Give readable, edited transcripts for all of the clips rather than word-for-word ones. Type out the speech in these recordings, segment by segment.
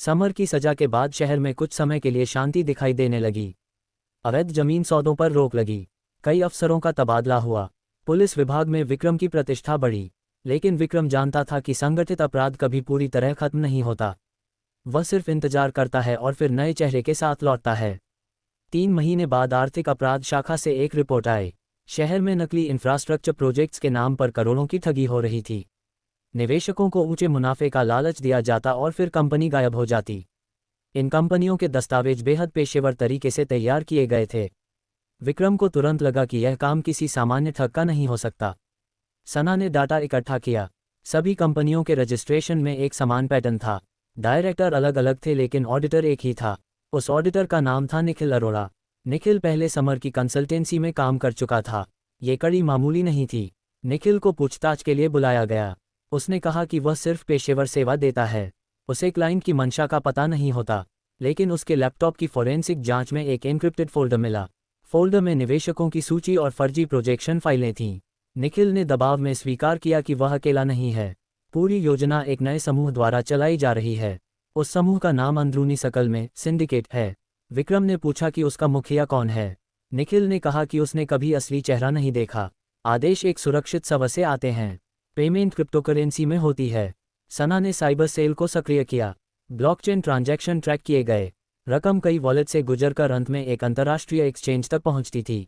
Summer की सजा के बाद शहर में कुछ समय के लिए शांति दिखाई देने लगी। अवैध जमीन सौदों पर रोक लगी। कई अफसरों का तबादला हुआ। पुलिस विभाग में विक्रम की प्रतिष्ठा बढ़ी। लेकिन विक्रम जानता था कि संगठित अपराध कभी पूरी तरह खत्म नहीं होता। वह सिर्फ इंतजार करता है और फिर नए चेहरे के साथ लौटता है। 3 महीने बाद आर्थिक अपराध शाखा से एक रिपोर्ट आई। शहर में नकली इंफ्रास्ट्रक्चर प्रोजेक्ट्स के नाम पर करोड़ों की ठगी हो रही थी। निवेशकों को ऊंचे मुनाफे का लालच दिया जाता और फिर कंपनी गायब हो जाती। इन कंपनियों के दस्तावेज बेहद पेशेवर तरीके से तैयार किए गए थे। विक्रम को तुरंत लगा कि यह काम किसी सामान्य ठग का नहीं हो सकता। सना ने डाटा इकट्ठा किया। सभी कंपनियों के रजिस्ट्रेशन में एक समान पैटर्न था। डायरेक्टर अलग अलग थे लेकिन ऑडिटर एक ही था। उस ऑडिटर का नाम था निखिल अरोड़ा। निखिल पहले समर की कंसल्टेंसी में काम कर चुका था। ये कड़ी मामूली नहीं थी। निखिल को पूछताछ के लिए बुलाया गया। उसने कहा कि वह सिर्फ पेशेवर सेवा देता है। उसे क्लाइंट की मंशा का पता नहीं होता। लेकिन उसके लैपटॉप की फोरेंसिक जांच में एक एन्क्रिप्टेड फोल्डर मिला। फोल्डर में निवेशकों की सूची और फर्जी प्रोजेक्शन फाइलें थीं। निखिल ने दबाव में स्वीकार किया कि वह अकेला नहीं है। पूरी योजना एक नए समूह द्वारा चलाई जा रही है। उस समूह का नाम अंदरूनी शकल में सिंडिकेट है। विक्रम ने पूछा कि उसका मुखिया कौन है। निखिल ने कहा कि उसने कभी असली चेहरा नहीं देखा। आदेश एक सुरक्षित सर्वर से आते हैं। पेमेंट क्रिप्टोकरेंसी में होती है। सना ने साइबर सेल को सक्रिय किया। ब्लॉकचेन ट्रांजैक्शन ट्रैक किए गए। रकम कई वॉलेट से गुजरकर अंत में एक अंतर्राष्ट्रीय एक्सचेंज तक पहुंचती थी।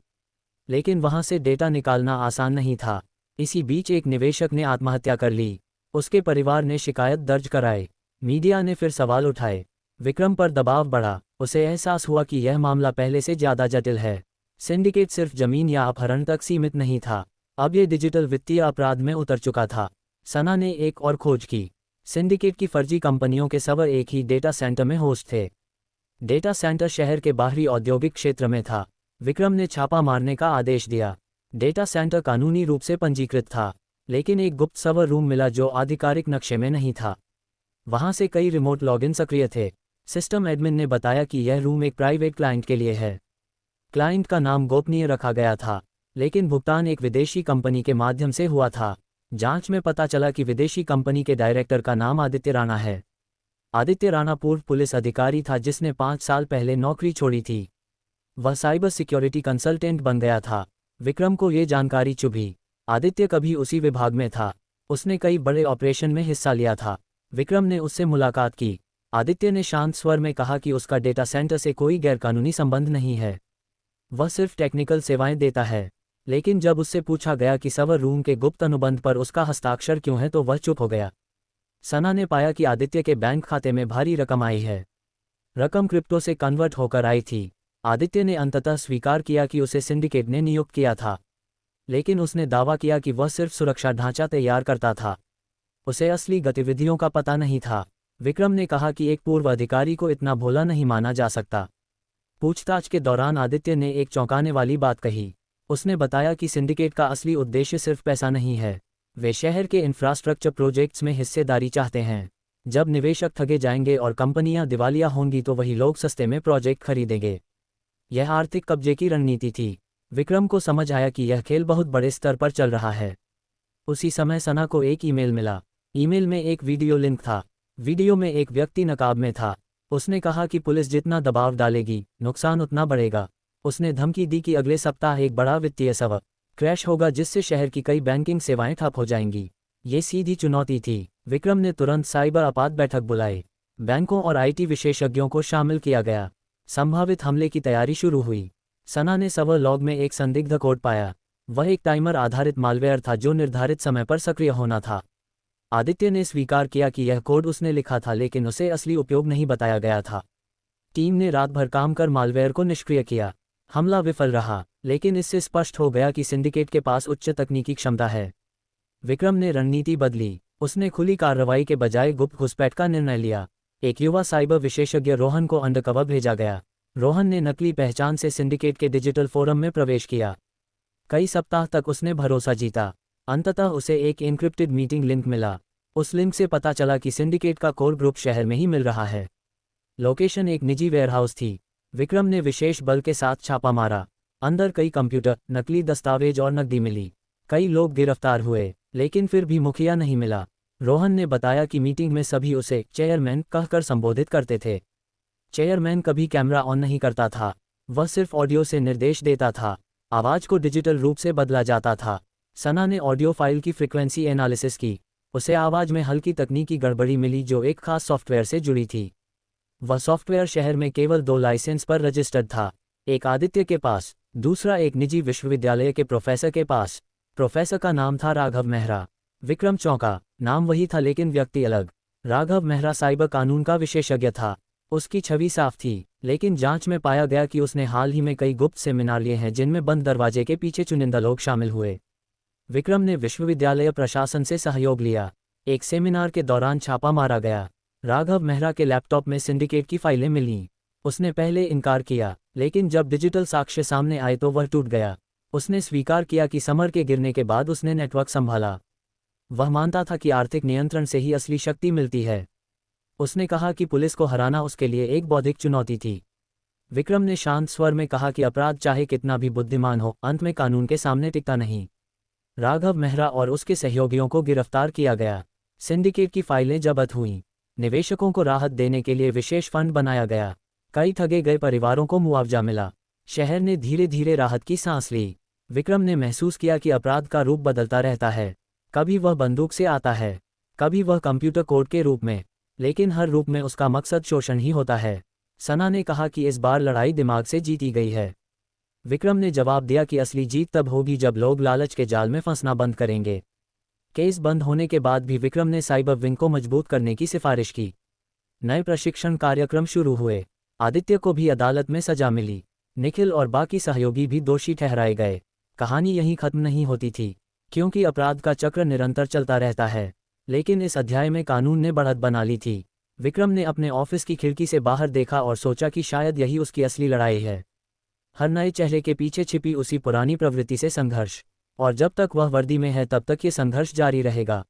लेकिन वहां से डेटा निकालना आसान नहीं था। इसी बीच एक निवेशक ने आत्महत्या कर ली। उसके परिवार ने शिकायत दर्ज कराई। मीडिया ने फिर सवाल उठाए। विक्रम पर दबाव बढ़ा। उसे एहसास हुआ कि यह मामला पहले से ज़्यादा जटिल है। सिंडिकेट सिर्फ जमीन या अपहरण तक सीमित नहीं था। अब ये डिजिटल वित्तीय अपराध में उतर चुका था। सना ने एक और खोज की। सिंडिकेट की फर्जी कंपनियों के सर्वर एक ही डेटा सेंटर में होस्ट थे। डेटा सेंटर शहर के बाहरी औद्योगिक क्षेत्र में था। विक्रम ने छापा मारने का आदेश दिया। डेटा सेंटर कानूनी रूप से पंजीकृत था। लेकिन एक गुप्त सर्वर रूम मिला जो आधिकारिक नक्शे में नहीं था। वहां से कई रिमोट लॉगिन सक्रिय थे। सिस्टम एडमिन ने बताया कि यह रूम एक प्राइवेट क्लाइंट के लिए है। क्लाइंट का नाम गोपनीय रखा गया था। लेकिन भुगतान एक विदेशी कंपनी के माध्यम से हुआ था। जांच में पता चला कि विदेशी कंपनी के डायरेक्टर का नाम आदित्य राणा है। आदित्य राणा पूर्व पुलिस अधिकारी था जिसने 5 साल पहले नौकरी छोड़ी थी। वह साइबर सिक्योरिटी कंसल्टेंट बन गया था। विक्रम को ये जानकारी चुभी। आदित्य कभी उसी विभाग में था। उसने कई बड़े ऑपरेशन में हिस्सा लिया था। विक्रम ने उससे मुलाकात की। आदित्य ने शांत स्वर में कहा कि उसका डेटा सेंटर से कोई गैरकानूनी संबंध नहीं है। वह सिर्फ टेक्निकल सेवाएं देता है। लेकिन जब उससे पूछा गया कि सर्वर रूम के गुप्त अनुबंध पर उसका हस्ताक्षर क्यों है तो वह चुप हो गया। सना ने पाया कि आदित्य के बैंक खाते में भारी रकम आई है। रकम क्रिप्टो से कन्वर्ट होकर आई थी। आदित्य ने अंततः स्वीकार किया कि उसे सिंडिकेट ने नियुक्त किया था। लेकिन उसने दावा किया कि वह सिर्फ सुरक्षा ढांचा तैयार करता था। उसे असली गतिविधियों का पता नहीं था। विक्रम ने कहा कि एक पूर्व अधिकारी को इतना भोला नहीं माना जा सकता। पूछताछ के दौरान आदित्य ने एक चौंकाने वाली बात कही। उसने बताया कि सिंडिकेट का असली उद्देश्य सिर्फ पैसा नहीं है। वे शहर के इंफ्रास्ट्रक्चर प्रोजेक्ट्स में हिस्सेदारी चाहते हैं। जब निवेशक ठगे जाएंगे और कंपनियां दिवालिया होंगी तो वही लोग सस्ते में प्रोजेक्ट खरीदेंगे। यह आर्थिक कब्जे की रणनीति थी। विक्रम को समझ आया कि यह खेल बहुत बड़े स्तर पर चल रहा है। उसी समय सना को एक ईमेल मिला। ईमेल में एक वीडियो लिंक था। वीडियो में एक व्यक्ति नकाब में था। उसने कहा कि पुलिस जितना दबाव डालेगी नुकसान उतना बढ़ेगा। उसने धमकी दी कि अगले सप्ताह एक बड़ा वित्तीय सर्वर क्रैश होगा जिससे शहर की कई बैंकिंग सेवाएं ठप हो जाएंगी। ये सीधी चुनौती थी। विक्रम ने तुरंत साइबर आपात बैठक बुलाई। बैंकों और आईटी विशेषज्ञों को शामिल किया गया। संभावित हमले की तैयारी शुरू हुई। सना ने सर्वर लॉग में एक संदिग्ध कोड पाया। वह एक टाइमर आधारित मालवेयर था जो निर्धारित समय पर सक्रिय होना था। आदित्य ने स्वीकार किया कि यह कोड उसने लिखा था लेकिन उसे असली उपयोग नहीं बताया गया था। टीम ने रात भर काम कर मालवेयर को निष्क्रिय किया। हमला विफल रहा। लेकिन इससे स्पष्ट हो गया कि सिंडिकेट के पास उच्च तकनीकी क्षमता है। विक्रम ने रणनीति बदली। उसने खुली कार्रवाई के बजाय गुप्त घुसपैठ का निर्णय लिया। एक युवा साइबर विशेषज्ञ रोहन को अंडरकवर भेजा गया। रोहन ने नकली पहचान से सिंडिकेट के डिजिटल फोरम में प्रवेश किया। कई सप्ताह तक उसने भरोसा जीता। अंततः उसे एक एन्क्रिप्टेड मीटिंग लिंक मिला। उस लिंक से पता चला कि सिंडिकेट का कोर ग्रुप शहर में ही मिल रहा है। लोकेशन एक निजी वेयरहाउस थी। विक्रम ने विशेष बल के साथ छापा मारा। अंदर कई कंप्यूटर, नकली दस्तावेज और नकदी मिली। कई लोग गिरफ्तार हुए, लेकिन फिर भी मुखिया नहीं मिला। रोहन ने बताया कि मीटिंग में सभी उसे चेयरमैन कहकर संबोधित करते थे। चेयरमैन कभी कैमरा ऑन नहीं करता था, वह सिर्फ ऑडियो से निर्देश देता था। आवाज़ को डिजिटल रूप से बदला जाता था। सना ने ऑडियो फाइल की फ्रीक्वेंसी एनालिसिस की। उसे आवाज़ में हल्की तकनीकी गड़बड़ी मिली जो एक खास सॉफ्टवेयर से जुड़ी थी। वह सॉफ्टवेयर शहर में केवल 2 लाइसेंस पर रजिस्टर्ड था, एक आदित्य के पास, दूसरा एक निजी विश्वविद्यालय के प्रोफेसर के पास। प्रोफेसर का नाम था राघव मेहरा। विक्रम चौंका, नाम वही था लेकिन व्यक्ति अलग। राघव मेहरा साइबर कानून का विशेषज्ञ था। उसकी छवि साफ थी, लेकिन जांच में पाया गया कि उसने हाल ही में कई गुप्त सेमिनार लिए हैं जिनमें बंद दरवाजे के पीछे चुनिंदा लोग शामिल हुए। विक्रम ने विश्वविद्यालय प्रशासन से सहयोग लिया। एक सेमिनार के दौरान छापा मारा गया। राघव मेहरा के लैपटॉप में सिंडिकेट की फाइलें मिलीं। उसने पहले इनकार किया, लेकिन जब डिजिटल साक्ष्य सामने आए तो वह टूट गया। उसने स्वीकार किया कि समर के गिरने के बाद उसने नेटवर्क संभाला। वह मानता था कि आर्थिक नियंत्रण से ही असली शक्ति मिलती है। उसने कहा कि पुलिस को हराना उसके लिए एक बौद्धिक चुनौती थी। विक्रम ने शांत स्वर में कहा कि अपराध चाहे कितना भी बुद्धिमान हो, अंत में कानून के सामने टिकता नहीं। राघव मेहरा और उसके सहयोगियों को गिरफ्तार किया गया। सिंडिकेट की फाइलें जब्त हुईं। निवेशकों को राहत देने के लिए विशेष फंड बनाया गया। कई ठगे गए परिवारों को मुआवजा मिला। शहर ने धीरे धीरे राहत की सांस ली। विक्रम ने महसूस किया कि अपराध का रूप बदलता रहता है। कभी वह बंदूक से आता है, कभी वह कंप्यूटर कोड के रूप में, लेकिन हर रूप में उसका मकसद शोषण ही होता है। सना ने कहा कि इस बार लड़ाई दिमाग से जीती गई है। विक्रम ने जवाब दिया कि असली जीत तब होगी जब लोग लालच के जाल में फंसना बंद करेंगे। केस बंद होने के बाद भी विक्रम ने साइबर विंग को मजबूत करने की सिफारिश की। नए प्रशिक्षण कार्यक्रम शुरू हुए। आदित्य को भी अदालत में सजा मिली। निखिल और बाकी सहयोगी भी दोषी ठहराए गए। कहानी यहीं खत्म नहीं होती थी, क्योंकि अपराध का चक्र निरंतर चलता रहता है। लेकिन इस अध्याय में कानून ने बढ़त बना ली थी। विक्रम ने अपने ऑफिस की खिड़की से बाहर देखा और सोचा कि शायद यही उसकी असली लड़ाई है। हर नए चेहरे के पीछे छिपी उसी पुरानी प्रवृत्ति से संघर्ष। और जब तक वह वर्दी में है तब तक ये संघर्ष जारी रहेगा।